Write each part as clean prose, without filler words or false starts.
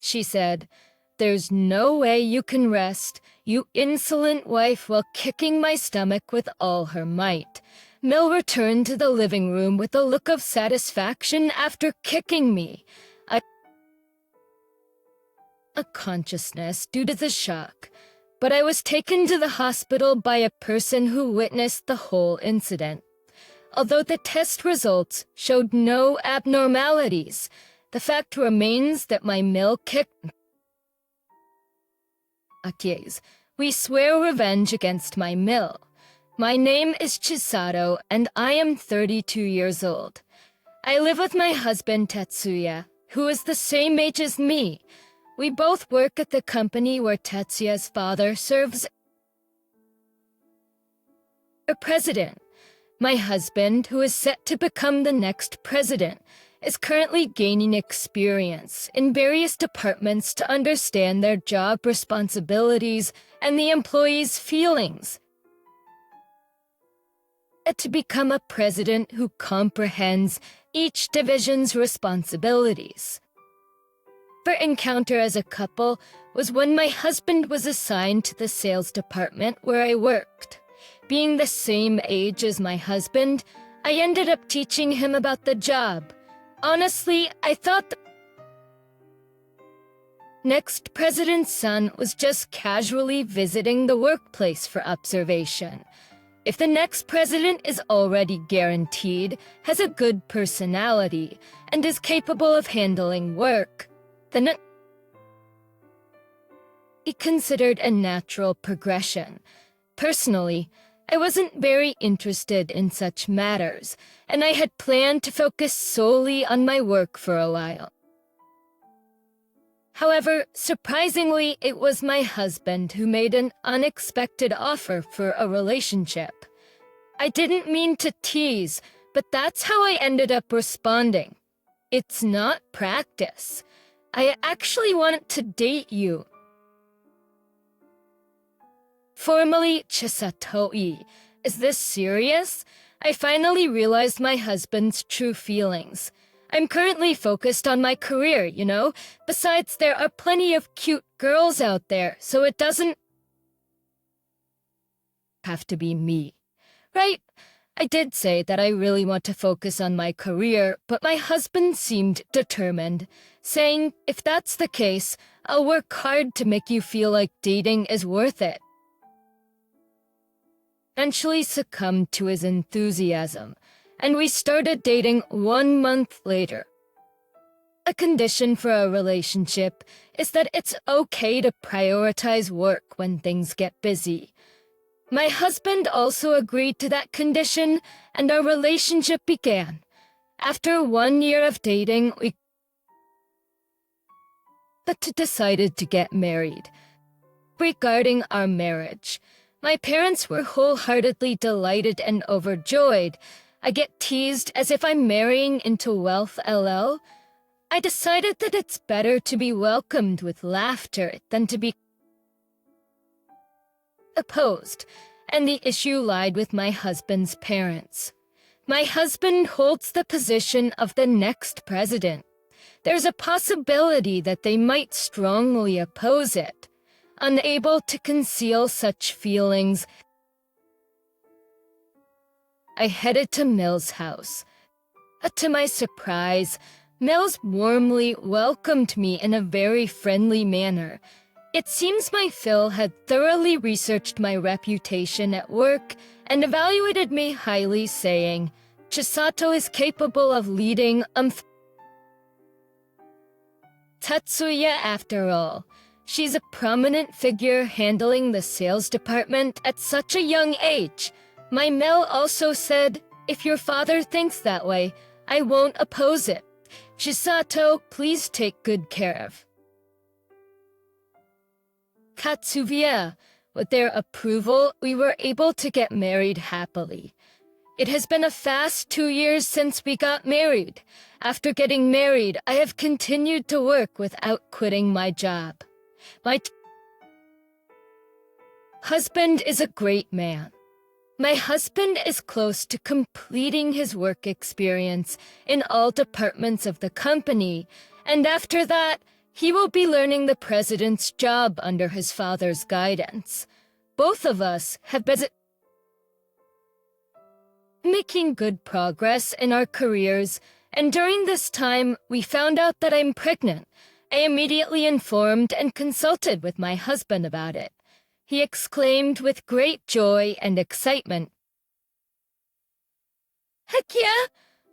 she said. "There's no way you can rest, you insolent wife," while kicking my stomach with all her might. Mel returned to the living room with a look of satisfaction after kicking me. A consciousness due to the shock, but I was taken to the hospital by a person who witnessed the whole incident. Although the test results showed no abnormalities, the fact remains that my Mel kicked. Akies, we swear revenge against my Mel. My name is Chisato, and I am 32 years old. I live with my husband Tetsuya, who is the same age as me. We both work at the company where Tetsuya's father serves as president. My husband, who is set to become the next president, is currently gaining experience in various departments to understand their job responsibilities and the employees' feelings. To become a president who comprehends each division's responsibilities. Our encounter as a couple was when my husband was assigned to the sales department where I worked. Being the same age as my husband, I ended up teaching him about the job. Honestly, I thought the next president's son was just casually visiting the workplace for observation. If the next president is already guaranteed, has a good personality, and is capable of handling work, then it considered a natural progression. Personally, I wasn't very interested in such matters, and I had planned to focus solely on my work for a while. However, surprisingly, it was my husband who made an unexpected offer for a relationship. I didn't mean to tease, but that's how I ended up responding. It's not practice. I actually wanted to date you. Formally Chisatoi. Is this serious? I finally realized my husband's true feelings. I'm currently focused on my career, you know? Besides, there are plenty of cute girls out there, so it doesn't have to be me. Right? I did say that I really want to focus on my career, but my husband seemed determined, saying, if that's the case, I'll work hard to make you feel like dating is worth it. Eventually succumbed to his enthusiasm, and we started dating 1 month later. A condition for a relationship is that it's okay to prioritize work when things get busy. My husband also agreed to that condition, and our relationship began. After 1 year of dating, we decided to get married. Regarding our marriage, my parents were wholeheartedly delighted and overjoyed. I get teased as if I'm marrying into wealth LL. I decided that it's better to be welcomed with laughter than to be opposed, and the issue lied with my husband's parents. My husband holds the position of the next president. There's a possibility that they might strongly oppose it. Unable to conceal such feelings, I headed to Mel's house. To my surprise, Mel's warmly welcomed me in a very friendly manner. It seems my Phil had thoroughly researched my reputation at work and evaluated me highly, saying, Chisato is capable of leading Tetsuya after all. She's a prominent figure handling the sales department at such a young age. My Mel also said, if your father thinks that way, I won't oppose it. Chisato, please take good care of Katsuya. With their approval, we were able to get married happily. It has been a fast 2 years since we got married. After getting married, I have continued to work without quitting my job. My husband is a great man. My husband is close to completing his work experience in all departments of the company, and after that, He will be learning the president's job under his father's guidance. Both of us have been making good progress in our careers, and during this time, we found out that I'm pregnant. I immediately informed and consulted with my husband about it. He exclaimed with great joy and excitement, "Heck yeah!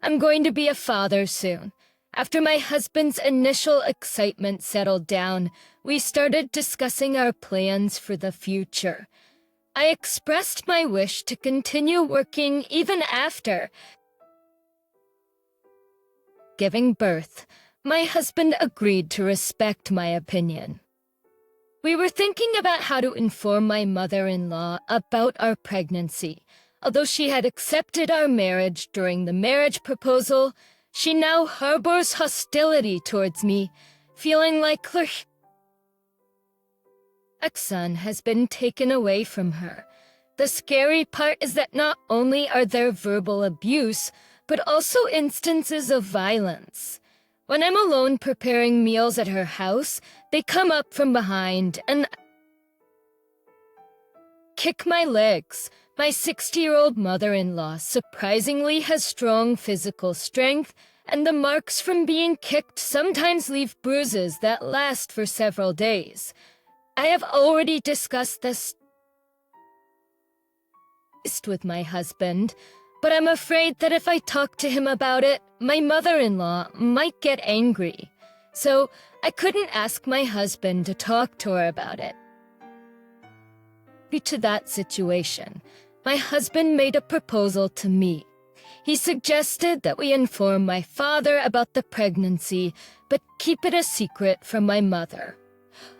I'm going to be a father soon." After my husband's initial excitement settled down, we started discussing our plans for the future. I expressed my wish to continue working even after giving birth. My husband agreed to respect my opinion. We were thinking about how to inform my mother-in-law about our pregnancy. Although she had accepted our marriage during the marriage proposal, she now harbors hostility towards me, feeling like her son has been taken away from her. The scary part is that not only are there verbal abuse, but also instances of violence. When I'm alone preparing meals at her house, they come up from behind and kick my legs. My 60-year-old mother-in-law surprisingly has strong physical strength, and the marks from being kicked sometimes leave bruises that last for several days. I have already discussed this with my husband, but I'm afraid that if I talk to him about it, my mother-in-law might get angry. So I couldn't ask my husband to talk to her about it. Due to that situation, my husband made a proposal to me. He suggested that we inform my father about the pregnancy, but keep it a secret from my mother.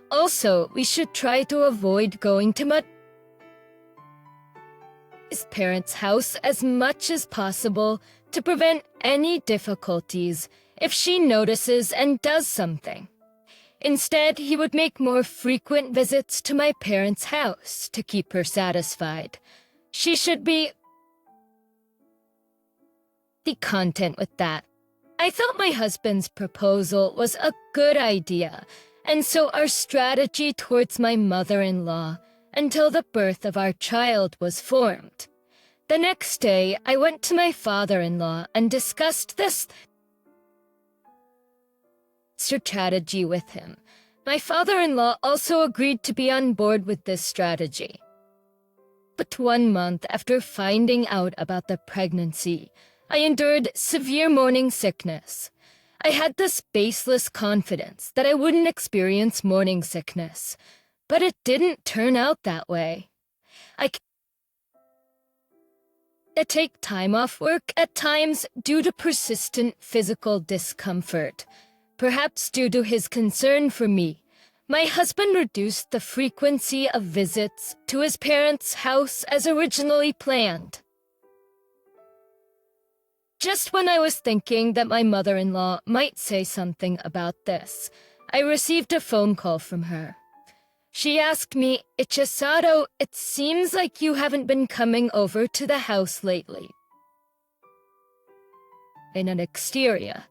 Also, we should try to avoid going to his parents' house as much as possible to prevent any difficulties if she notices and does something. Instead, he would make more frequent visits to my parents' house to keep her satisfied. She should be content with that. I thought my husband's proposal was a good idea, and so our strategy towards my mother-in-law until the birth of our child was formed. The next day, I went to my father-in-law and discussed this strategy with him. My father-in-law also agreed to be on board with this strategy. But 1 month after finding out about the pregnancy, I endured severe morning sickness. I had this baseless confidence that I wouldn't experience morning sickness, but it didn't turn out that way. I take time off work at times due to persistent physical discomfort. Perhaps due to his concern for me, my husband reduced the frequency of visits to his parents' house as originally planned. Just when I was thinking that my mother-in-law might say something about this, I received a phone call from her. She asked me, "Ichisato, it seems like you haven't been coming over to the house lately." In an exterior.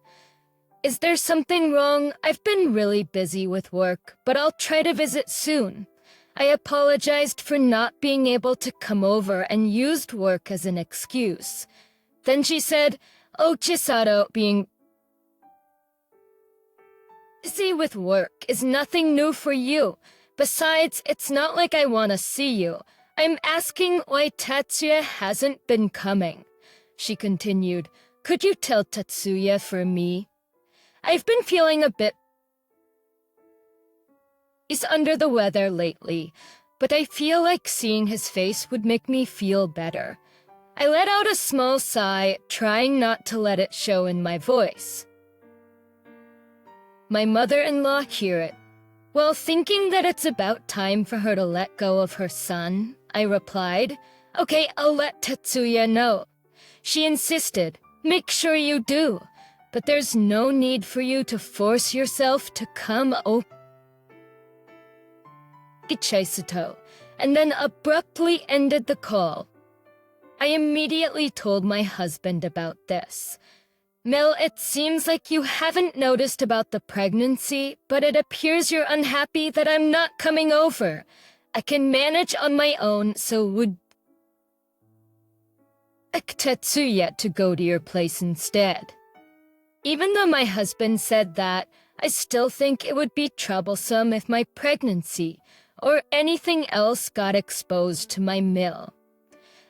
"Is there something wrong? I've been really busy with work, but I'll try to visit soon." I apologized for not being able to come over and used work as an excuse. Then she said, "Oh, Chisato, being busy with work is nothing new for you. Besides, it's not like I want to see you. I'm asking why Tatsuya hasn't been coming." She continued, "Could you tell Tatsuya for me? I've been feeling a bit he's under the weather lately, but I feel like seeing his face would make me feel better." I let out a small sigh, trying not to let it show in my voice. My mother-in-law hear it. Well, thinking that it's about time for her to let go of her son, I replied, "Okay, I'll let Tetsuya know." She insisted, "Make sure you do, but there's no need for you to force yourself to come Chisato," and then abruptly ended the call. I immediately told my husband about this. Mel, it seems like you haven't noticed about the pregnancy, but it appears you're unhappy that I'm not coming over. I can manage on my own, so would like Tetsuya to go to your place instead. Even though my husband said that, I still think it would be troublesome if my pregnancy or anything else got exposed to my mill.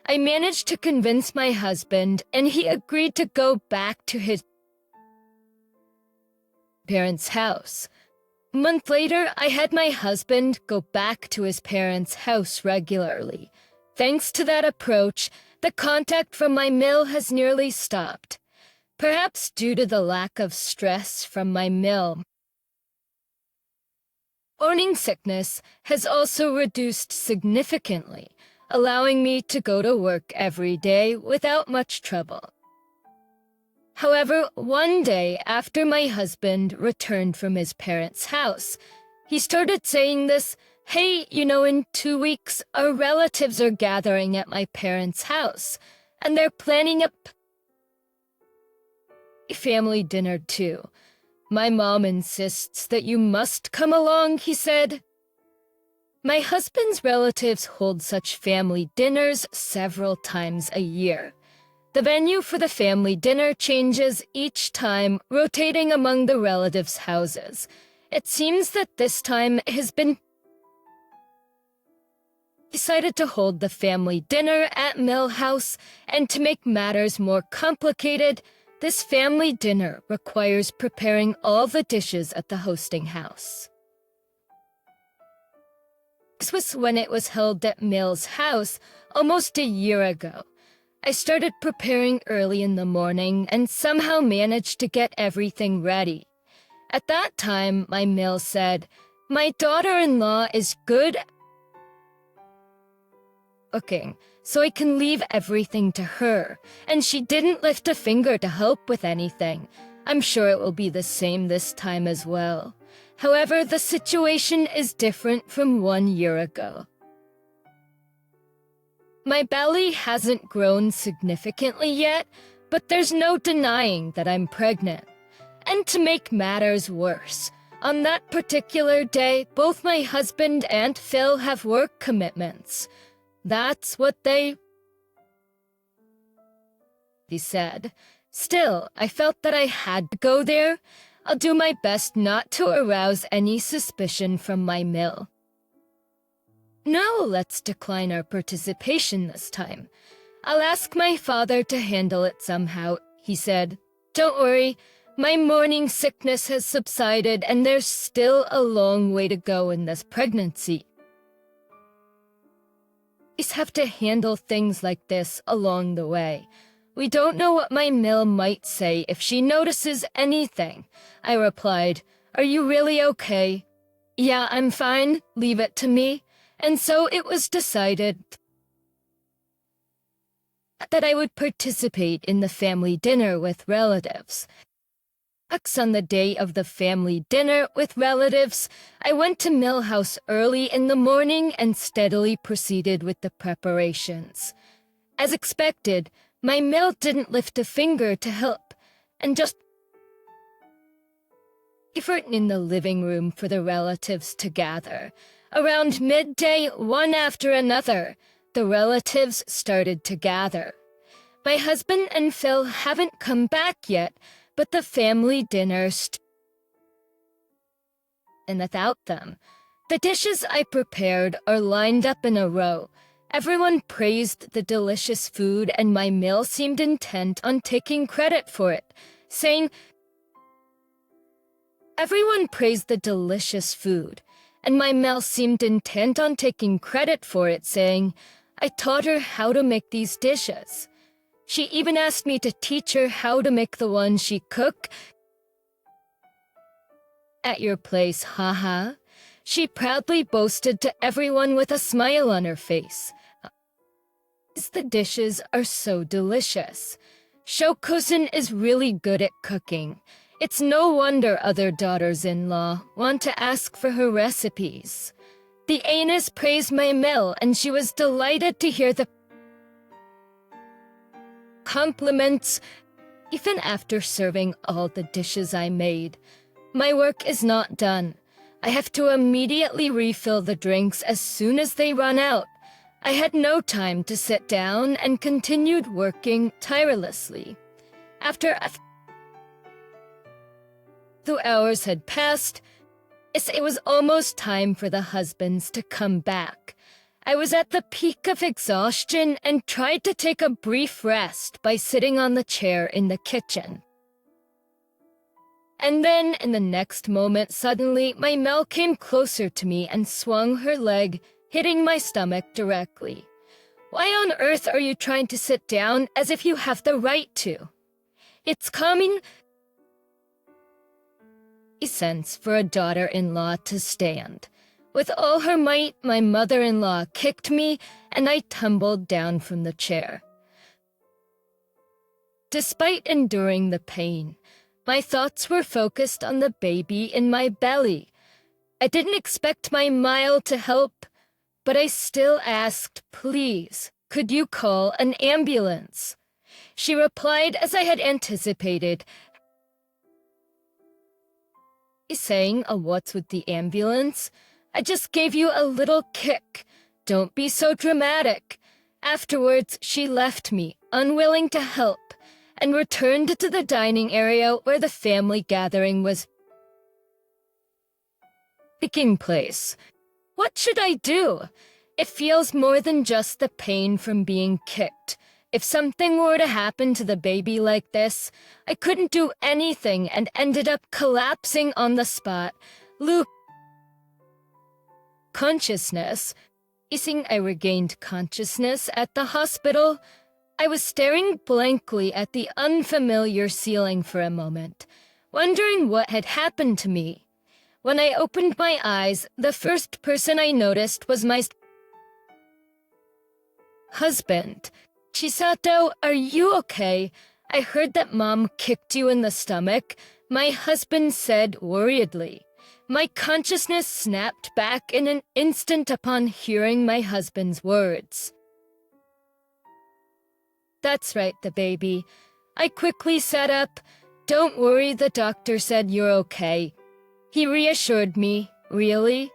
I managed to convince my husband, and he agreed to go back to his parents' house. A month later, I had my husband go back to his parents' house regularly. Thanks to that approach, the contact from my mill has nearly stopped. Perhaps due to the lack of stress from my mill. Morning sickness has also reduced significantly, allowing me to go to work every day without much trouble. However, one day after my husband returned from his parents' house, he started saying this, "Hey, in 2 weeks, our relatives are gathering at my parents' house, and they're planning a family dinner too. My mom insists that you must come along," he said. My husband's relatives hold such family dinners several times a year. The venue for the family dinner changes each time, rotating among the relatives' houses. It seems that this time has been decided to hold the family dinner at Mill House, and to make matters more complicated, this family dinner requires preparing all the dishes at the hosting house. This was when it was held at Mill's house almost a year ago. I started preparing early in the morning and somehow managed to get everything ready. At that time, my Mill said, "My daughter-in-law is good at cooking, so I can leave everything to her, and she didn't lift a finger to help with anything. I'm sure it will be the same this time as well. However, the situation is different from 1 year ago. My belly hasn't grown significantly yet, but there's no denying that I'm pregnant. And to make matters worse, on that particular day, both my husband and Phil have work commitments. That's what he said. Still, I felt that I had to go there. I'll do my best not to arouse any suspicion from my mill. No, let's decline our participation this time. I'll ask my father to handle it somehow, he said. Don't worry, my morning sickness has subsided and there's still a long way to go in this pregnancy. We have to handle things like this along the way. We don't know what my mill might say if she notices anything. I replied, Are you really okay? Yeah, I'm fine. Leave it to me. And so it was decided that I would participate in the family dinner with relatives. On the day of the family dinner with relatives, I went to Mill House early in the morning and steadily proceeded with the preparations. As expected, my mill didn't lift a finger to help, and just effort in the living room for the relatives to gather. Around midday, one after another, the relatives started to gather. My husband and Phil haven't come back yet, but the family dinner and without them. The dishes I prepared are lined up in a row. Everyone praised the delicious food, and my mill seemed intent on taking credit for it, saying, Everyone praised the delicious food, and my mill seemed intent on taking credit for it, saying, I taught her how to make these dishes. She even asked me to teach her how to make the one she cooked at your place, haha. She proudly boasted to everyone with a smile on her face. The dishes are so delicious. Shokosen is really good at cooking. It's no wonder other daughters-in-law want to ask for her recipes. The Anus praised my mill, and she was delighted to hear the compliments. even after serving all the dishes I made. My work is not done. I have to immediately refill the drinks as soon as they run out. I had no time to sit down and continued working tirelessly. After a few hours had passed, it was almost time for the husbands to come back. I was at the peak of exhaustion and tried to take a brief rest by sitting on the chair in the kitchen. And then, in the next moment, suddenly, my Mel came closer to me and swung her leg, hitting my stomach directly. Why on earth are you trying to sit down as if you have the right to? It's common sense for a daughter-in-law to stand. With all her might, my mother-in-law kicked me, and I tumbled down from the chair. Despite enduring the pain, my thoughts were focused on the baby in my belly. I didn't expect my Mile to help, but I still asked, "Please, could you call an ambulance?" She replied as I had anticipated, saying, "What's with the ambulance? I just gave you a little kick. Don't be so dramatic." Afterwards, she left me, unwilling to help, and returned to the dining area where the family gathering was taking place. What should I do? It feels more than just the pain from being kicked. If something were to happen to the baby like this, I couldn't do anything and ended up collapsing on the spot. Consciousness. I regained consciousness at the hospital. I was staring blankly at the unfamiliar ceiling for a moment, wondering what had happened to me. When I opened my eyes, the first person I noticed was my husband. "Chisato, are you okay? I heard that Mom kicked you in the stomach," my husband said worriedly. My consciousness snapped back in an instant upon hearing my husband's words. "That's right, the baby." I quickly sat up. "Don't worry, the doctor said you're okay." He reassured me. "Really?"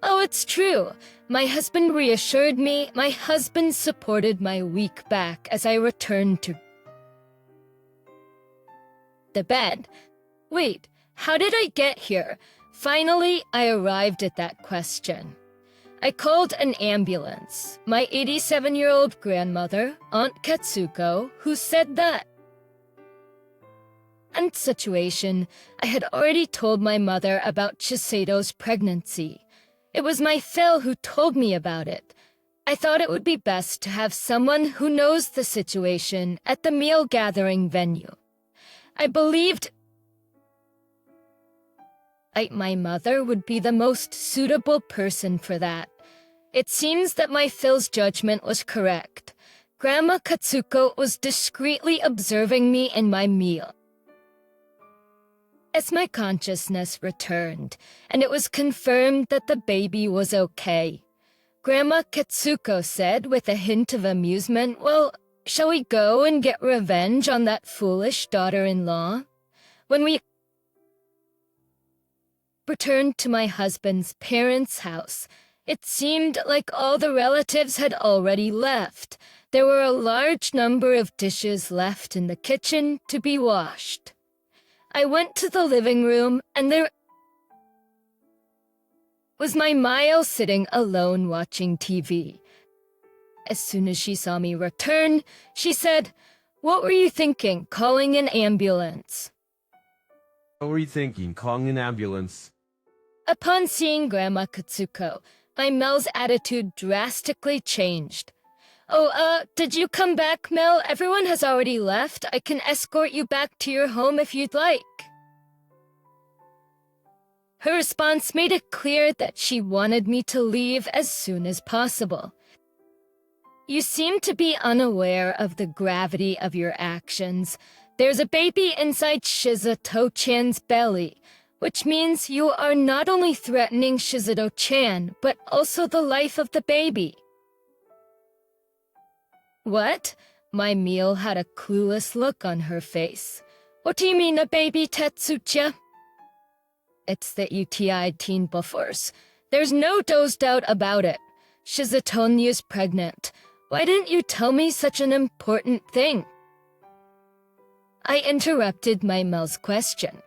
"Oh, it's true." My husband reassured me. My husband supported my weak back as I returned to the bed. Wait, how did I get here? Finally, I arrived at that question. I called an ambulance. My 87-year-old grandmother, Aunt Katsuko, who said that and situation, I had already told my mother about Shiseido's pregnancy. It was my Phil who told me about it. I thought it would be best to have someone who knows the situation at the meal gathering venue. I believed my mother would be the most suitable person for that. It seems that my Phil's judgment was correct. Grandma Katsuko was discreetly observing me in my meal. As my consciousness returned, and it was confirmed that the baby was okay, Grandma Katsuko said with a hint of amusement, "Well, shall we go and get revenge on that foolish daughter-in-law?" When we returned to my husband's parents' house, it seemed like all the relatives had already left. There were a large number of dishes left in the kitchen to be washed. I went to the living room, and there was my Mile sitting alone watching TV. As soon as she saw me return, she said, "What were you thinking, calling an ambulance?" What were you thinking, calling an ambulance? Upon seeing Grandma Katsuko, my Mel's attitude drastically changed. "Oh, did you come back, Mel? Everyone has already left. I can escort you back to your home if you'd like." Her response made it clear that she wanted me to leave as soon as possible. "You seem to be unaware of the gravity of your actions. There's a baby inside Shizuto-chan's belly, which means you are not only threatening Shizuto-chan, but also the life of the baby." "What?" My meal had a clueless look on her face. What do you mean, a baby, Tetsuya? It's the UTI teen buffers. There's no doubt about it. Shizutonia's pregnant. Why didn't you tell me such an important thing? I interrupted my Mel's question.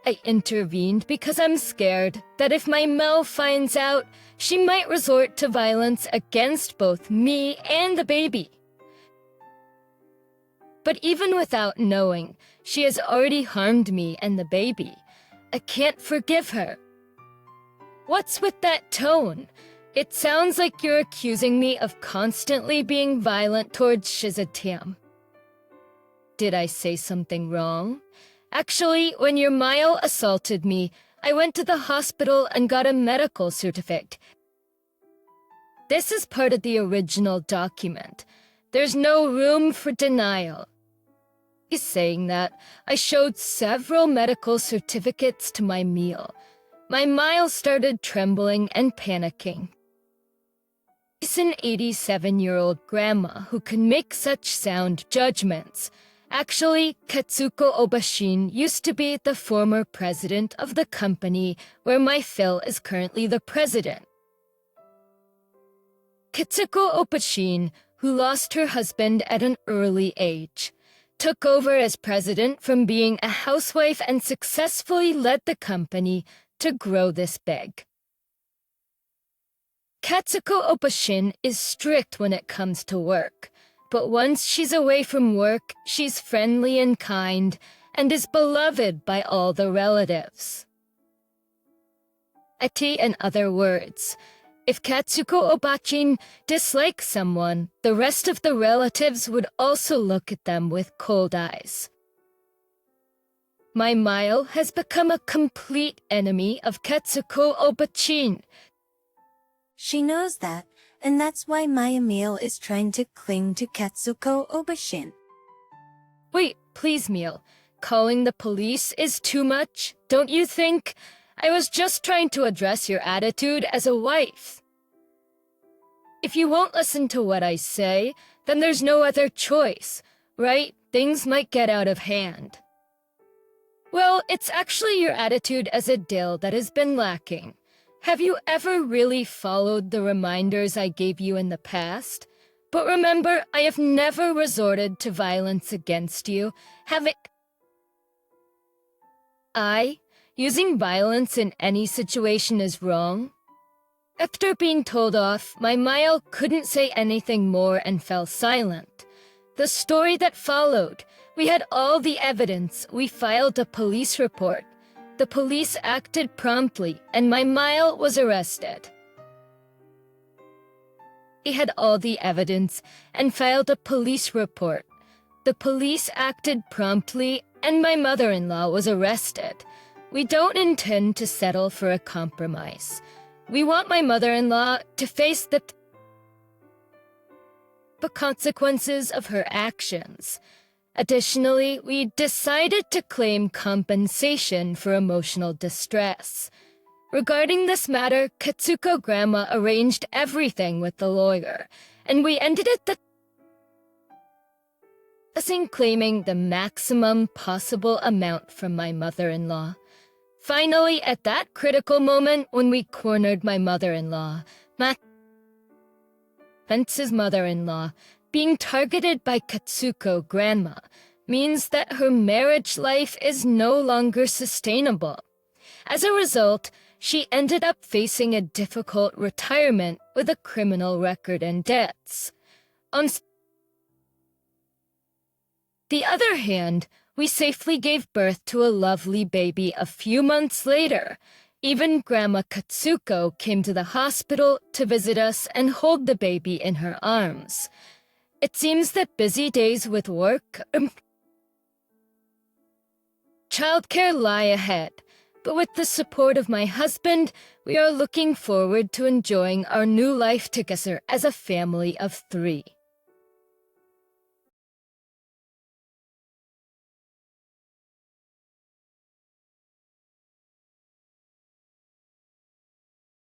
I intervened because I'm scared that if my Mel finds out, she might resort to violence against both me and the baby. But even without knowing, she has already harmed me and the baby. I can't forgive her. What's with that tone? It sounds like you're accusing me of constantly being violent towards Shizutam. Did I say something wrong? Actually, when your Mile assaulted me, I went to the hospital and got a medical certificate. This is part of the original document. There's no room for denial. Saying that, I showed several medical certificates to my meal. My Mile started trembling and panicking. She's an 87-year-old grandma who can make such sound judgments. Actually, Katsuko Obashin used to be the former president of the company where my Phil is currently the president. Katsuko Obashin, who lost her husband at an early age, took over as president from being a housewife and successfully led the company to grow this big. Katsuko Obashin is strict when it comes to work. But once she's away from work, she's friendly and kind, and is beloved by all the relatives. In other words, if Katsuko Obashin dislikes someone, the rest of the relatives would also look at them with cold eyes. My Mile has become a complete enemy of Katsuko Obashin. She knows that, and that's why Maya Meal is trying to cling to Katsuko Obashin. Wait, please, Meal. Calling the police is too much, don't you think? I was just trying to address your attitude as a wife. If you won't listen to what I say, then there's no other choice, right? Things might get out of hand. Well, it's actually your attitude as a Dill that has been lacking. Have you ever really followed the reminders I gave you in the past? But remember, I have never resorted to violence against you. Using violence in any situation is wrong? After being told off, my Mile couldn't say anything more and fell silent. The story that followed, we had all the evidence, we filed a police report. The police acted promptly, and my Mile was arrested. He had all the evidence and filed a police report. The police acted promptly, and my mother-in-law was arrested. We don't intend to settle for a compromise. We want my mother-in-law to face the consequences of her actions. Additionally, we decided to claim compensation for emotional distress. Regarding this matter, Katsuko Grandma arranged everything with the lawyer, and we ended at claiming the maximum possible amount from my mother-in-law. Finally, at that critical moment when we cornered my mother-in-law, Vince's mother-in-law, being targeted by Katsuko Grandma, means that her marriage life is no longer sustainable. As a result, she ended up facing a difficult retirement with a criminal record and debts. On the other hand, we safely gave birth to a lovely baby a few months later. Even Grandma Katsuko came to the hospital to visit us and hold the baby in her arms. It seems that busy days with work, childcare lie ahead, but with the support of my husband, we are looking forward to enjoying our new life together as a family of 3.